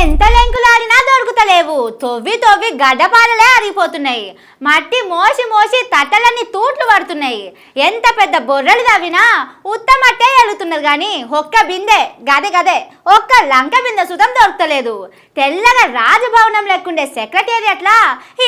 ఎంత లెంకులాడినా దొరుకుతలేవు. తొవ్వి తొవ్వి గడ్డపారలే అరిగిపోతున్నాయి. మట్టి మోసి మోసి తట్టలన్నీ తూట్లు పడుతున్నాయి. ఎంత పెద్ద బొర్రలు తవ్వినా ఉత్తమట్టే వెళుతున్నది కానీ ఒక్క బిందె గదే ఒక్క లంక బిందె సుతం దొరకలేదు. తెల్లగా రాజభవనం లెక్కుండే సెక్రటేరియట్లా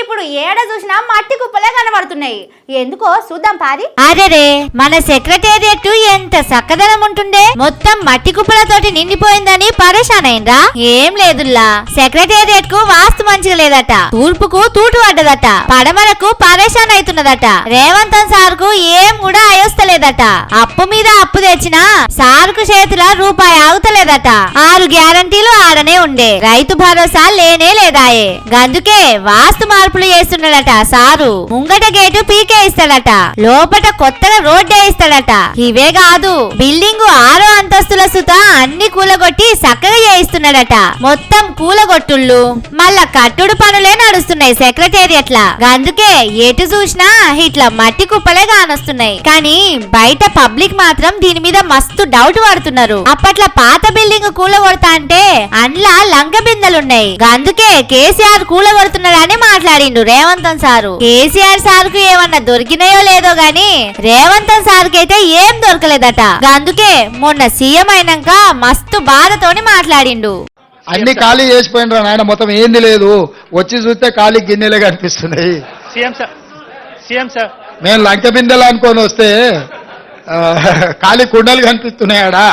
ఇప్పుడు ఏడ చూసినా మట్టి కుప్పలే కనబడుతున్నాయి. ఎందుకో చూద్దాం పారి. అరే మన సెక్రటేరియట్ ఎంత చక్కదనం ఉంటుండే, మొత్తం మట్టి కుప్పలతోటి నిండిపోయిందని పరేషాన్ అయిందా? ఏం లేదుల్లా, సెక్రటేరియట్ కు వాస్తు మంచిగా లేదట, తూర్పుకు తూటు పడ్డదట, పడమరకు పరేషాన్ అవుతున్నదట. రేవంతన్ సార్ కు ఏం కూడా అయోస్తలేదట. అప్పు మీద అప్పు తెచ్చినా సార్కు చేతిలో రూపాయి ఆగుతలేదట. 6 గ్యారంటీలు ఆడనే ఉండే, రైతు భరోసా లేనే లేదాయే. గందుకే వాస్తు మార్పులు చేస్తున్నాడట సారు. ముంగట గేటు పీకే ఇస్తాడట, లోపట కొత్తగా రోడ్డే ఇస్తాడట. ఇవే కాదు, బిల్డింగ్ 6వ అంతస్తుల సుత అన్ని కూలగొట్టి చక్కగా చేయిస్తున్నాడట. మొత్తం కూలగొట్టుళ్ళు మళ్ళా కట్టుడు పనులే నడుస్తున్నాయి సెక్రటేరియట్ లా. అందుకే ఎటు చూసినా ఇట్లా మట్టి కుప్పలే కానొస్తున్నాయి. కానీ బయట పబ్లిక్ మాత్రం దీని మీద మస్తు డౌట్ పడుతున్నారు. అప్పట్లో పాత బిల్డింగ్ కూలగొడతా అంటే అండ్లా లంక బిందెలున్నాయి. అందుకే కేసీఆర్ కూలగొడుతున్నాడని మాట్లాడిండు రేవంతన్ సారు. కేసీఆర్ సార్ కు ఏమన్నా దొరికినాయో లేదో గాని రేవంతన్ సార్ కి అయితే ఏం దొరకలేదట. అందుకే మొన్న సీఎం అయినాక మస్తు బాధతోని మాట్లాడిండు. అన్ని ఖాళీ చేసిపోయినరా నాయన, మొత్తం ఏంది లేదు, వచ్చి చూస్తే ఖాళీ గిన్నెలే కనిపిస్తున్నాయి. మేము లంక బిందెలు అనుకొని వస్తే ఖాళీ కుండలు కనిపిస్తున్నాయాడా.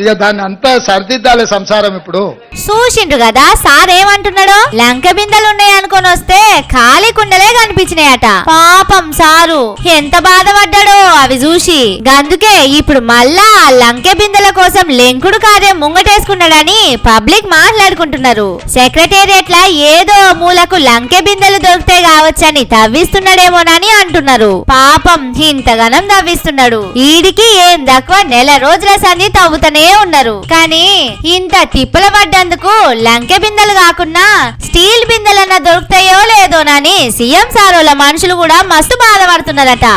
ఇక దాన్ని అంతా సరిదిద్దాలి సంసారం. ఇప్పుడు చూసిండు కదా సార్ ఏమంటున్నాడో, లంక బిందెలు ఉన్నాయి అనుకొని వస్తే ఖాళీ కుండలే కనిపించినాయట. పాపం సారు ఎంత బాధపడ్డాడో అవి చూసి. గందుకే ఇప్పుడు మళ్ళా లంక బిందెల కోసం లెంకుడు కార్యం ముంగటేసుకున్నాడని పబ్లిక్ మాట్లాడుకుంటున్నారు. సెక్రటేరియట్ లా ఏదో మూలకు లంకె బిందెలు దొరికితే కావచ్చని తవ్విస్తున్నాడేమోనని అంటున్నారు. పాపం ఇంతగానం తవ్విస్తున్నాడు. ఈడికి ఏం తక్కువ నెల రోజుల సంధి తవ్వుతనే ఉన్నారు. కానీ ఇంత తిప్పల పడ్డందుకు లంకె బిందెలు కాకుండా స్టీల్ బిందెలన్నా దొరుకుతాయో లేదోనని సీఎం సారోల మనుషులు కూడా మస్తు బాధపడుతున్నారట.